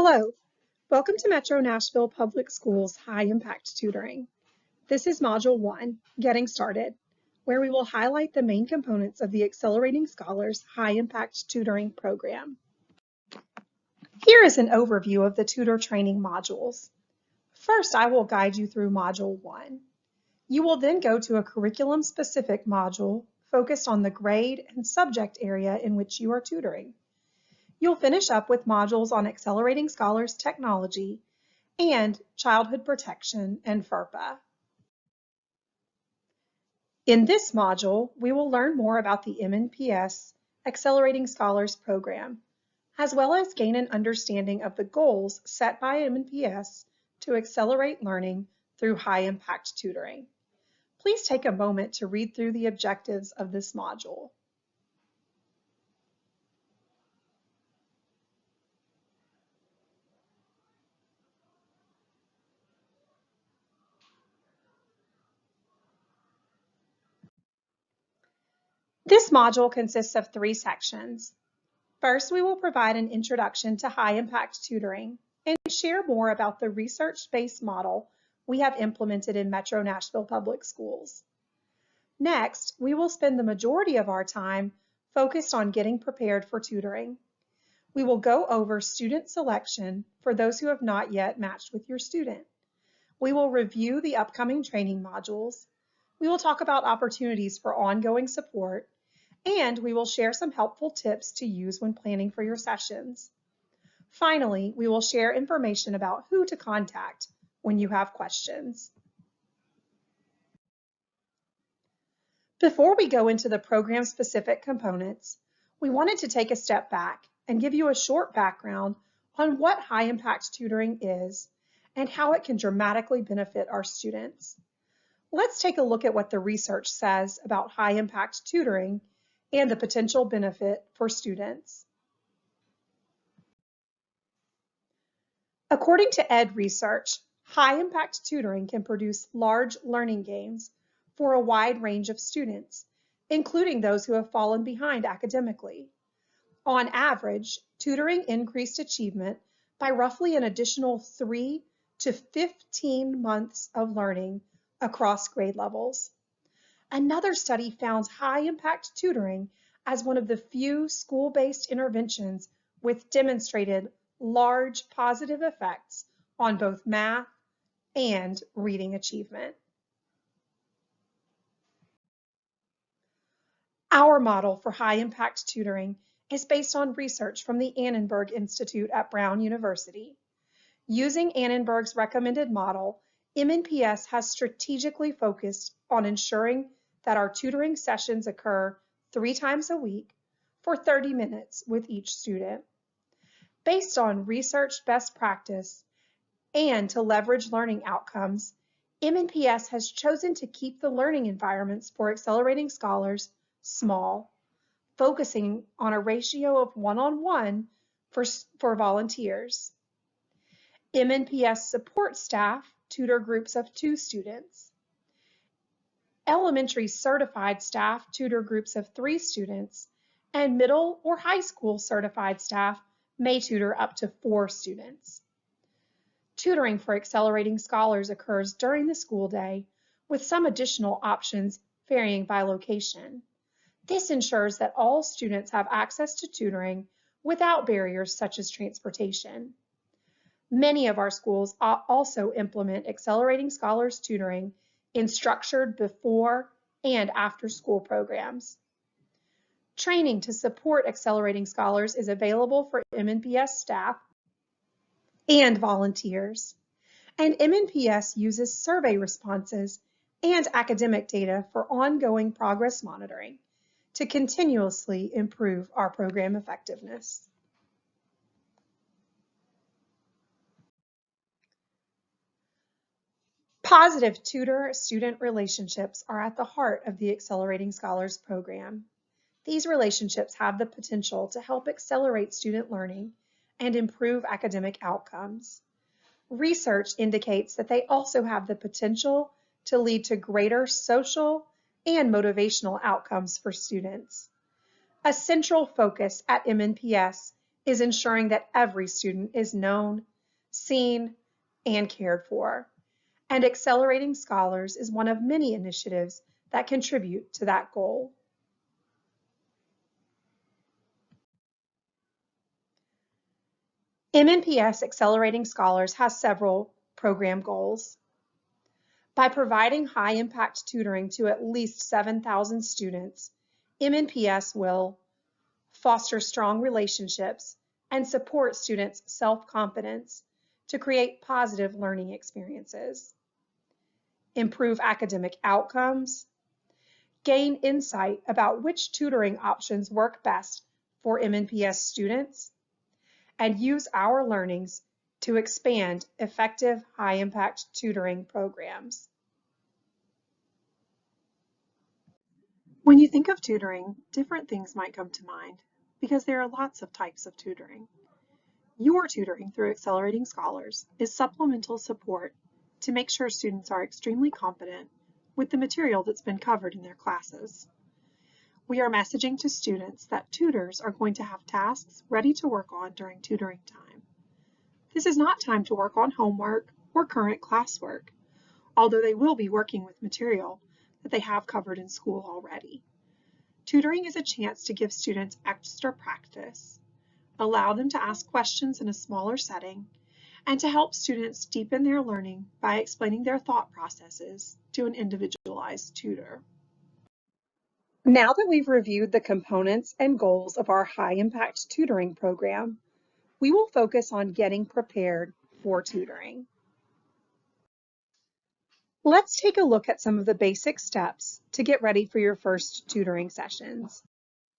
Hello, welcome to Metro Nashville Public Schools High Impact Tutoring. This is Module 1, Getting Started, where we will highlight the main components of the Accelerating Scholars High Impact Tutoring program. Here is an overview of the tutor training modules. First, I will guide you through Module 1. You will then go to a curriculum-specific module focused on the grade and subject area in which you are tutoring. You'll finish up with modules on Accelerating Scholars Technology and Childhood Protection and FERPA. In this module, we will learn more about the MNPS Accelerating Scholars program, as well as gain an understanding of the goals set by MNPS to accelerate learning through high-impact tutoring. Please take a moment to read through the objectives of this module. This module consists of 3 sections. First, we will provide an introduction to high-impact tutoring and share more about the research-based model we have implemented in Metro Nashville Public Schools. Next, we will spend the majority of our time focused on getting prepared for tutoring. We will go over student selection for those who have not yet matched with your student. We will review the upcoming training modules. We will talk about opportunities for ongoing support, and we will share some helpful tips to use when planning for your sessions. Finally, we will share information about who to contact when you have questions. Before we go into the program-specific components, we wanted to take a step back and give you a short background on what high-impact tutoring is and how it can dramatically benefit our students. Let's take a look at what the research says about high-impact tutoring and the potential benefit for students. According to Ed Research, high-impact tutoring can produce large learning gains for a wide range of students, including those who have fallen behind academically. On average, tutoring increased achievement by roughly an additional 3 to 15 months of learning across grade levels. Another study found high-impact tutoring as one of the few school-based interventions with demonstrated large positive effects on both math and reading achievement. Our model for high-impact tutoring is based on research from the Annenberg Institute at Brown University. Using Annenberg's recommended model, MNPS has strategically focused on ensuring that our tutoring sessions occur 3 times a week for 30 minutes with each student. Based on research best practice and to leverage learning outcomes, MNPS has chosen to keep the learning environments for accelerating scholars small, focusing on a ratio of 1-on-1 for volunteers. MNPS support staff tutor groups of 2 students. Elementary certified staff tutor groups of 3 students, and middle or high school certified staff may tutor up to 4 students. Tutoring for accelerating scholars occurs during the school day, with some additional options varying by location. This ensures that all students have access to tutoring without barriers such as transportation. Many of our schools also implement accelerating scholars tutoring in structured before and after school programs. Training to support accelerating scholars is available for MNPS staff and volunteers, and MNPS uses survey responses and academic data for ongoing progress monitoring to continuously improve our program effectiveness. Positive tutor-student relationships are at the heart of the Accelerating Scholars program. These relationships have the potential to help accelerate student learning and improve academic outcomes. Research indicates that they also have the potential to lead to greater social and motivational outcomes for students. A central focus at MNPS is ensuring that every student is known, seen, and cared for. And Accelerating Scholars is one of many initiatives that contribute to that goal. MNPS Accelerating Scholars has several program goals. By providing high-impact tutoring to at least 7,000 students, MNPS will foster strong relationships and support students' self-confidence to create positive learning experiences, improve academic outcomes, gain insight about which tutoring options work best for MNPS students, and use our learnings to expand effective high-impact tutoring programs. When you think of tutoring, different things might come to mind because there are lots of types of tutoring. Your tutoring through Accelerating Scholars is supplemental support to make sure students are extremely competent with the material that's been covered in their classes. We are messaging to students that tutors are going to have tasks ready to work on during tutoring time. This is not time to work on homework or current classwork, although they will be working with material that they have covered in school already. Tutoring is a chance to give students extra practice, allow them to ask questions in a smaller setting, and to help students deepen their learning by explaining their thought processes to an individualized tutor. Now that we've reviewed the components and goals of our high-impact tutoring program, we will focus on getting prepared for tutoring. Let's take a look at some of the basic steps to get ready for your first tutoring sessions.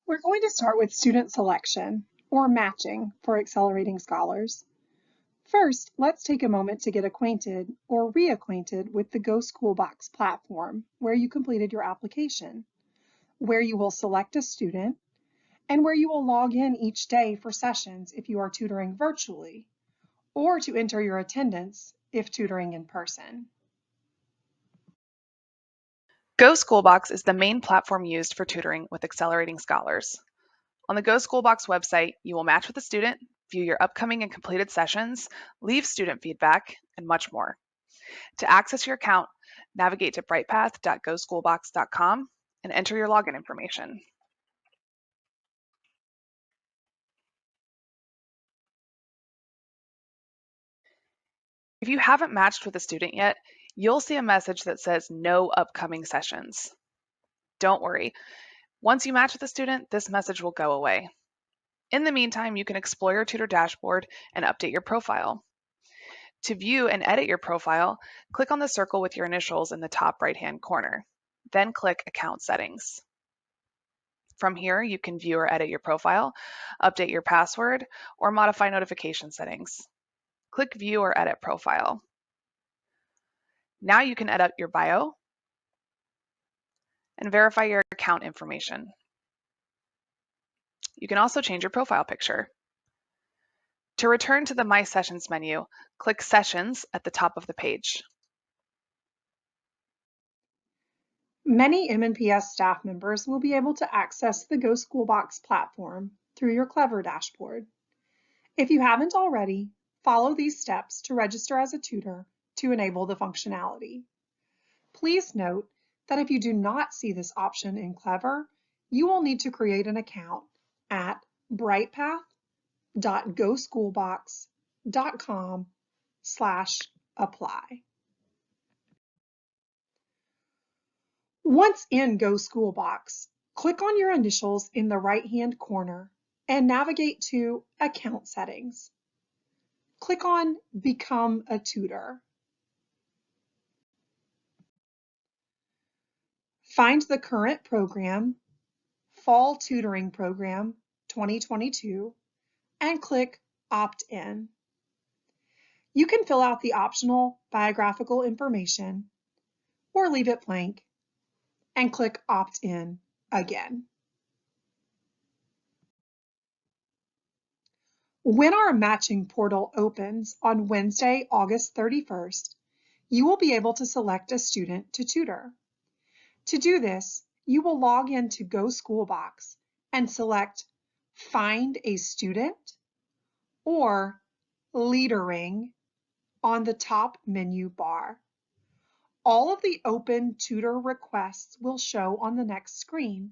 We're going to start with student selection, or matching, for Accelerating Scholars. First, let's take a moment to get acquainted or reacquainted with the GoSchoolBox platform where you completed your application, where you will select a student, and where you will log in each day for sessions if you are tutoring virtually, or to enter your attendance if tutoring in person. GoSchoolBox is the main platform used for tutoring with Accelerating Scholars. On the GoSchoolBox website, you will match with a student, view your upcoming and completed sessions, leave student feedback, and much more. To access your account, navigate to brightpath.goschoolbox.com and enter your login information. If you haven't matched with a student yet, you'll see a message that says no upcoming sessions. Don't worry. Once you match with a student, this message will go away. In the meantime, you can explore your tutor dashboard and update your profile. To view and edit your profile, click on the circle with your initials in the top right-hand corner. Then click Account Settings. From here, you can view or edit your profile, update your password, or modify notification settings. Click View or Edit Profile. Now you can edit your bio and verify your account information. You can also change your profile picture. To return to the My Sessions menu, click Sessions at the top of the page. Many MNPS staff members will be able to access the GoSchoolBox platform through your Clever dashboard. If you haven't already, follow these steps to register as a tutor to enable the functionality. Please note that if you do not see this option in Clever, you will need to create an account at brightpath.goschoolbox.com/apply. Once in GoSchoolBox, click on your initials in the right-hand corner and navigate to Account Settings. Click on Become a Tutor. Find the current program, Fall Tutoring Program 2022, and click Opt-in. You can fill out the optional biographical information or leave it blank and click Opt-in again. When our matching portal opens on Wednesday, August 31st, you will be able to select a student to tutor. To do this, you will log into GoSchoolBox and select Find a Student or Tutoring on the top menu bar. All of the open tutor requests will show on the next screen,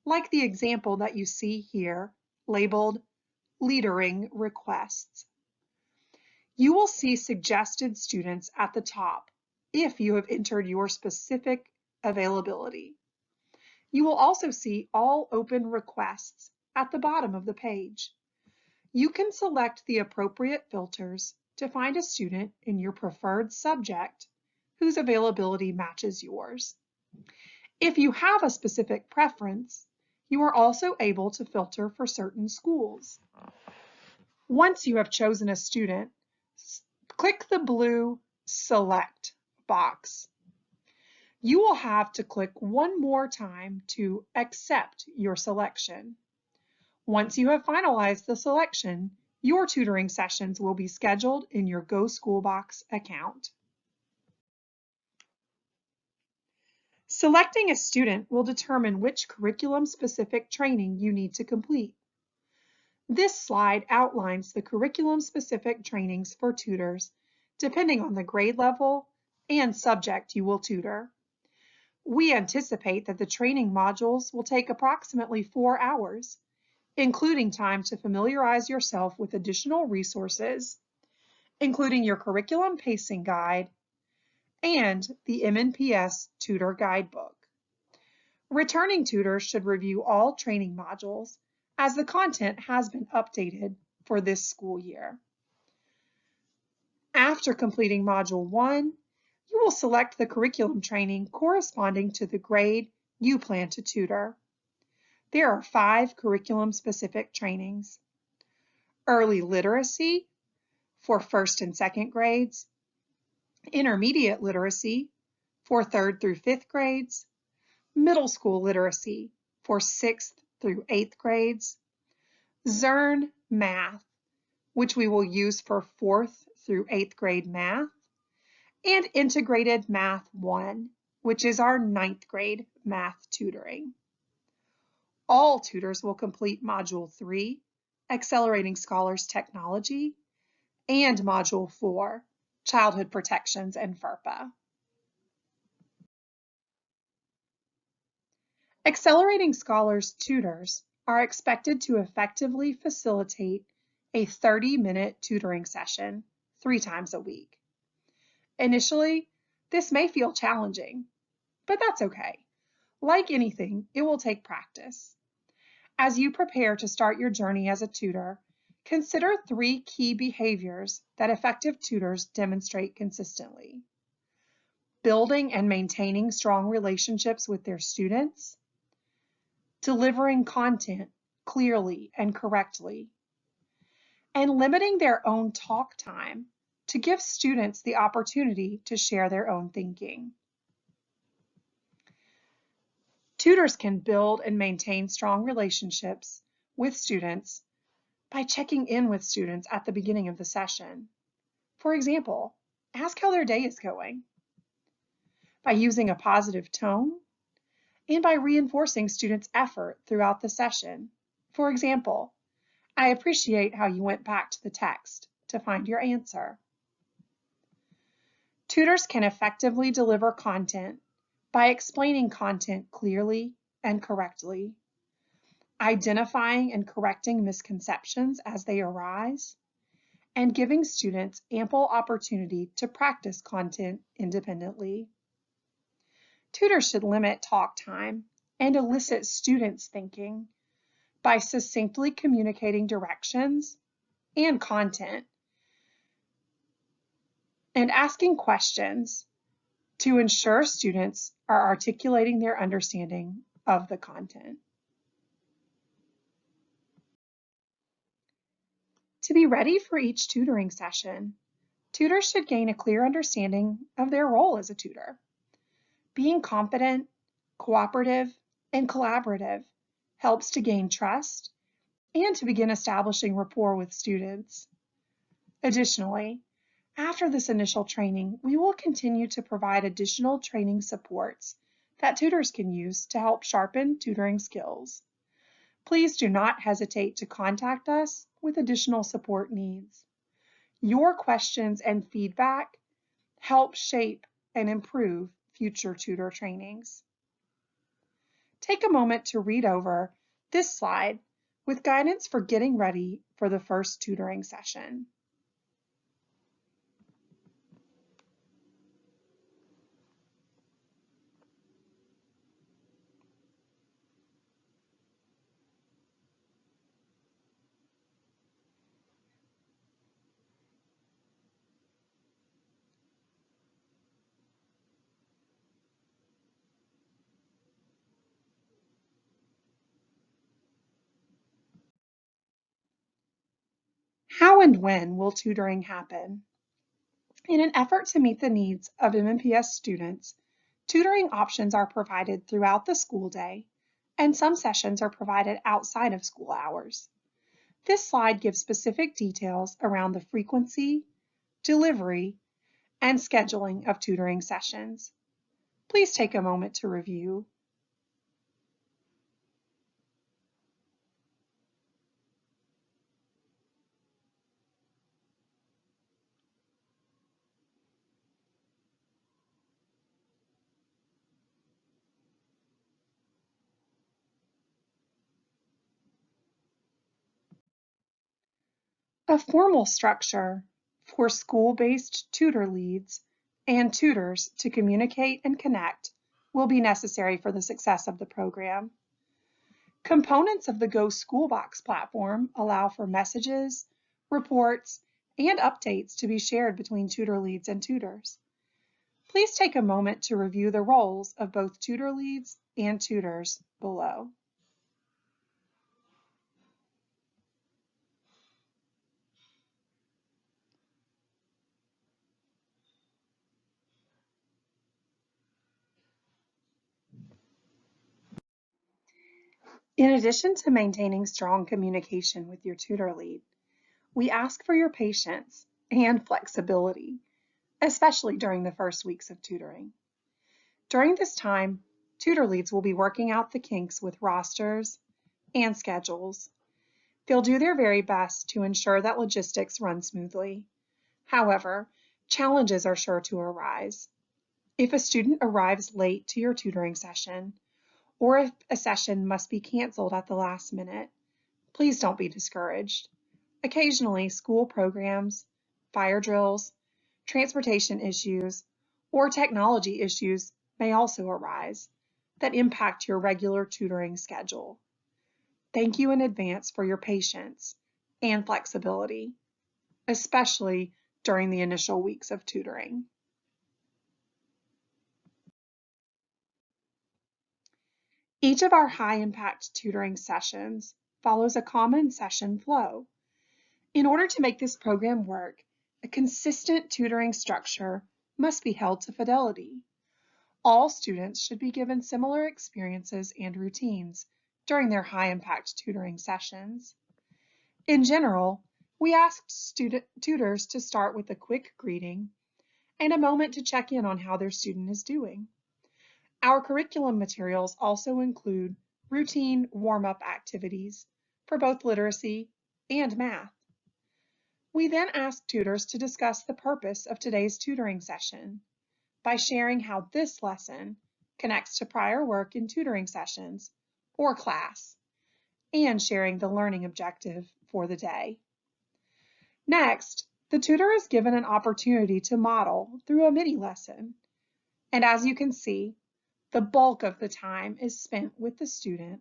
like the example that you see here, labeled Tutoring Requests. You will see suggested students at the top if you have entered your specific availability. You will also see all open requests at the bottom of the page. You can select the appropriate filters to find a student in your preferred subject whose availability matches yours. If you have a specific preference, you are also able to filter for certain schools. Once you have chosen a student, click the blue Select box. You will have to click one more time to accept your selection. Once you have finalized the selection, your tutoring sessions will be scheduled in your GoSchoolBox account. Selecting a student will determine which curriculum-specific training you need to complete. This slide outlines the curriculum-specific trainings for tutors, depending on the grade level and subject you will tutor. We anticipate that the training modules will take approximately 4 hours, including time to familiarize yourself with additional resources, including your curriculum pacing guide and the MNPS Tutor Guidebook. Returning tutors should review all training modules as the content has been updated for this school year. After completing Module 1, you will select the curriculum training corresponding to the grade you plan to tutor. There are 5 curriculum-specific trainings: Early Literacy for 1st and 2nd grades, Intermediate Literacy for 3rd through 5th grades, Middle School Literacy for 6th through 8th grades, Zern Math, which we will use for 4th through 8th grade math, and Integrated Math 1, which is our 9th grade math tutoring. All tutors will complete Module 3, Accelerating Scholars Technology, and Module 4, Childhood Protections and FERPA. Accelerating Scholars tutors are expected to effectively facilitate a 30-minute tutoring session 3 times a week. Initially, this may feel challenging, but that's okay. Like anything, it will take practice. As you prepare to start your journey as a tutor, consider 3 key behaviors that effective tutors demonstrate consistently: building and maintaining strong relationships with their students, delivering content clearly and correctly, and limiting their own talk time to give students the opportunity to share their own thinking. Tutors can build and maintain strong relationships with students by checking in with students at the beginning of the session. For example, ask how their day is going, by using a positive tone, and by reinforcing students' effort throughout the session. For example, I appreciate how you went back to the text to find your answer. Tutors can effectively deliver content by explaining content clearly and correctly, identifying and correcting misconceptions as they arise, and giving students ample opportunity to practice content independently. Tutors should limit talk time and elicit students' thinking by succinctly communicating directions and content and asking questions to ensure students are articulating their understanding of the content. To be ready for each tutoring session, tutors should gain a clear understanding of their role as a tutor. Being confident, cooperative, and collaborative helps to gain trust and to begin establishing rapport with students. Additionally, after this initial training, we will continue to provide additional training supports that tutors can use to help sharpen tutoring skills. Please do not hesitate to contact us with additional support needs. Your questions and feedback help shape and improve future tutor trainings. Take a moment to read over this slide with guidance for getting ready for the first tutoring session. How and when will tutoring happen? In an effort to meet the needs of MMPS students, tutoring options are provided throughout the school day, and some sessions are provided outside of school hours. This slide gives specific details around the frequency, delivery, and scheduling of tutoring sessions. Please take a moment to review. A formal structure for school-based tutor leads and tutors to communicate and connect will be necessary for the success of the program. Components of the GoSchoolBox platform allow for messages, reports, and updates to be shared between tutor leads and tutors. Please take a moment to review the roles of both tutor leads and tutors below. In addition to maintaining strong communication with your tutor lead, we ask for your patience and flexibility, especially during the first weeks of tutoring. During this time, tutor leads will be working out the kinks with rosters and schedules. They'll do their very best to ensure that logistics run smoothly. However, challenges are sure to arise. If a student arrives late to your tutoring session, or if a session must be canceled at the last minute, please don't be discouraged. Occasionally, school programs, fire drills, transportation issues, or technology issues may also arise that impact your regular tutoring schedule. Thank you in advance for your patience and flexibility, especially during the initial weeks of tutoring. Each of our high-impact tutoring sessions follows a common session flow. In order to make this program work, a consistent tutoring structure must be held to fidelity. All students should be given similar experiences and routines during their high-impact tutoring sessions. In general, we ask tutors to start with a quick greeting and a moment to check in on how their student is doing. Our curriculum materials also include routine warm-up activities for both literacy and math. We then ask tutors to discuss the purpose of today's tutoring session by sharing how this lesson connects to prior work in tutoring sessions or class, and sharing the learning objective for the day. Next, the tutor is given an opportunity to model through a mini lesson, and as you can see, the bulk of the time is spent with the student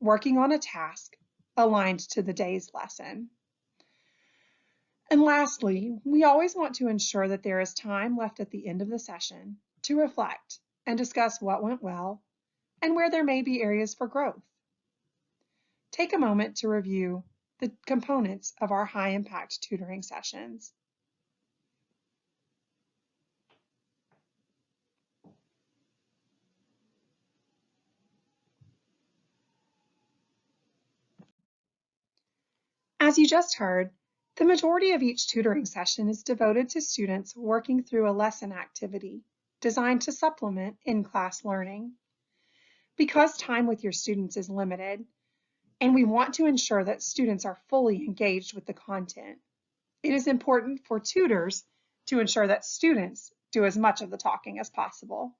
working on a task aligned to the day's lesson. And lastly, we always want to ensure that there is time left at the end of the session to reflect and discuss what went well and where there may be areas for growth. Take a moment to review the components of our high-impact tutoring sessions. As you just heard, the majority of each tutoring session is devoted to students working through a lesson activity designed to supplement in-class learning. Because time with your students is limited, and we want to ensure that students are fully engaged with the content. It is important for tutors to ensure that students do as much of the talking as possible.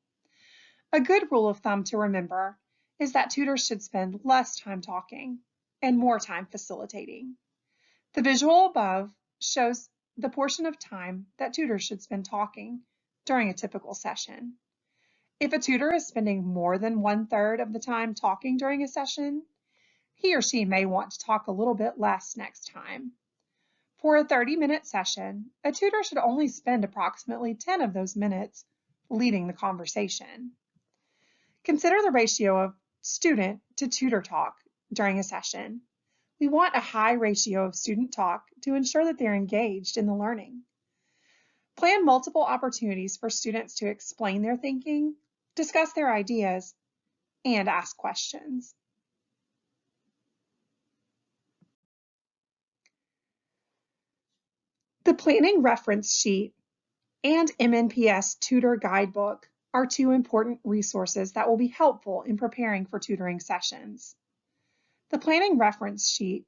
A good rule of thumb to remember is that tutors should spend less time talking and more time facilitating. The visual above shows the portion of time that tutors should spend talking during a typical session. If a tutor is spending more than 1/3 of the time talking during a session, he or she may want to talk a little bit less next time. For a 30-minute session, a tutor should only spend approximately 10 of those minutes leading the conversation. Consider the ratio of student to tutor talk during a session. We want a high ratio of student talk to ensure that they're engaged in the learning. Plan multiple opportunities for students to explain their thinking, discuss their ideas, and ask questions. The planning reference sheet and MNPS Tutor Guidebook are two important resources that will be helpful in preparing for tutoring sessions. The planning reference sheet,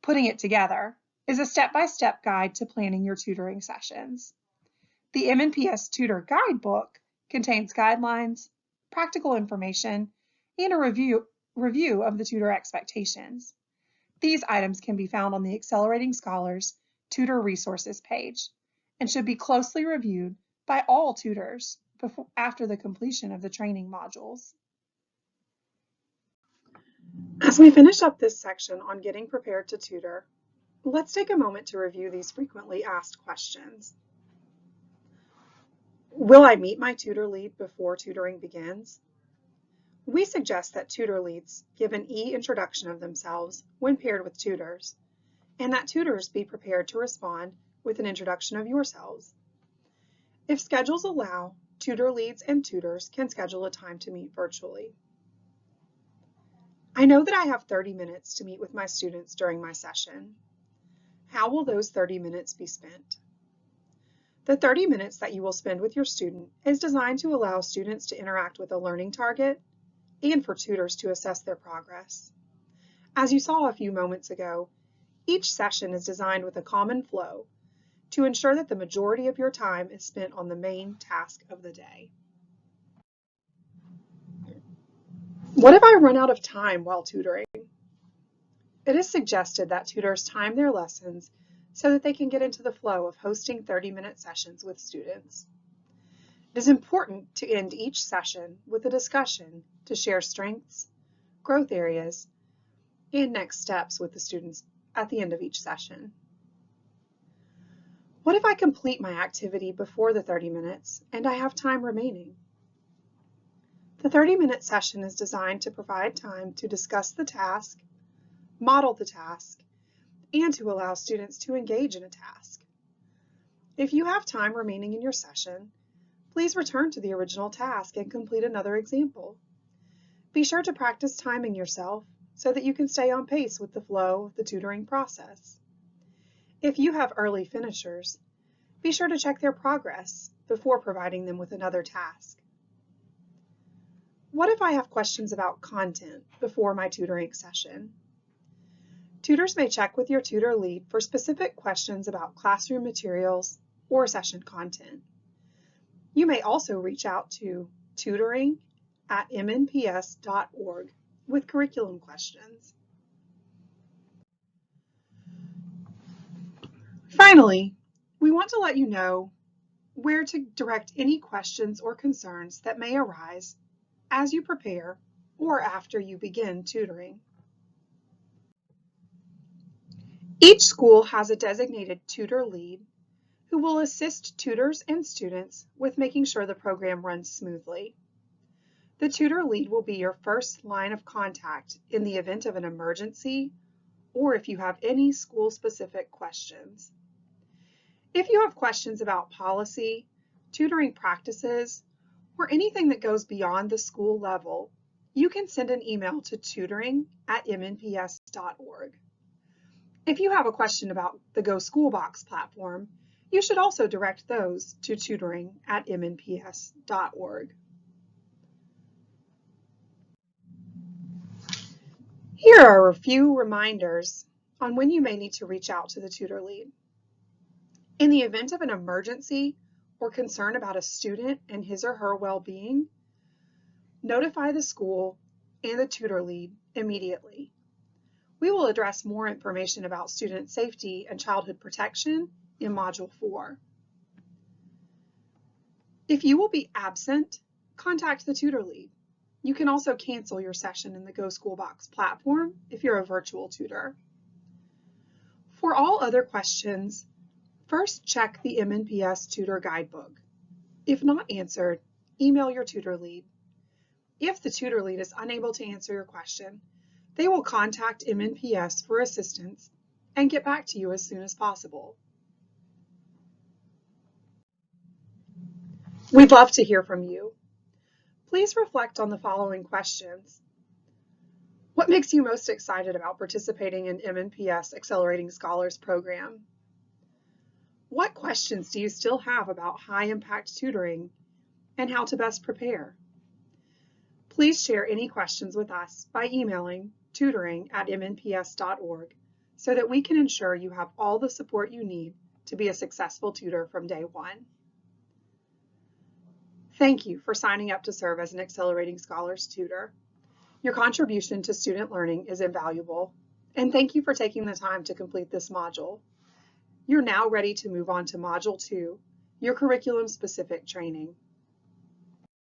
putting it together, is a step-by-step guide to planning your tutoring sessions. The MNPS Tutor Guidebook contains guidelines, practical information, and a review of the tutor expectations. These items can be found on the Accelerating Scholars Tutor Resources page and should be closely reviewed by all tutors after the completion of the training modules. As we finish up this section on getting prepared to tutor, let's take a moment to review these frequently asked questions. Will I meet my tutor lead before tutoring begins? We suggest that tutor leads give an e-introduction of themselves when paired with tutors, and that tutors be prepared to respond with an introduction of yourselves. If schedules allow, tutor leads and tutors can schedule a time to meet virtually. I know that I have 30 minutes to meet with my students during my session. How will those 30 minutes be spent? The 30 minutes that you will spend with your student is designed to allow students to interact with a learning target and for tutors to assess their progress. As you saw a few moments ago, each session is designed with a common flow to ensure that the majority of your time is spent on the main task of the day. What if I run out of time while tutoring? It is suggested that tutors time their lessons so that they can get into the flow of hosting 30-minute sessions with students. It is important to end each session with a discussion to share strengths, growth areas, and next steps with the students at the end of each session. What if I complete my activity before the 30 minutes and I have time remaining? The 30-minute session is designed to provide time to discuss the task, model the task, and to allow students to engage in a task. If you have time remaining in your session, please return to the original task and complete another example. Be sure to practice timing yourself so that you can stay on pace with the flow of the tutoring process. If you have early finishers, be sure to check their progress before providing them with another task. What if I have questions about content before my tutoring session? Tutors may check with your tutor lead for specific questions about classroom materials or session content. You may also reach out to tutoring@mnps.org with curriculum questions. Finally, we want to let you know where to direct any questions or concerns that may arise as you prepare or after you begin tutoring. Each school has a designated tutor lead who will assist tutors and students with making sure the program runs smoothly. The tutor lead will be your first line of contact in the event of an emergency or if you have any school-specific questions. If you have questions about policy, tutoring practices, or anything that goes beyond the school level, you can send an email to tutoring@mnps.org. If you have a question about the GoSchoolBox platform, you should also direct those to tutoring@mnps.org. Here are a few reminders on when you may need to reach out to the tutor lead. In the event of an emergency or concern about a student and his or her well-being, notify the school and the tutor lead immediately. We will address more information about student safety and childhood protection in Module 4. If you will be absent, contact the tutor lead. You can also cancel your session in the GoSchoolBox platform if you're a virtual tutor. For all other questions, first check the MNPS Tutor Guidebook. If not answered, email your tutor lead. If the tutor lead is unable to answer your question, they will contact MNPS for assistance and get back to you as soon as possible. We'd love to hear from you. Please reflect on the following questions. What makes you most excited about participating in MNPS Accelerating Scholars program? What questions do you still have about high-impact tutoring and how to best prepare? Please share any questions with us by emailing tutoring@mnps.org so that we can ensure you have all the support you need to be a successful tutor from day one. Thank you for signing up to serve as an Accelerating Scholars tutor. Your contribution to student learning is invaluable, and thank you for taking the time to complete this module. You're now ready to move on to Module 2, your curriculum-specific training.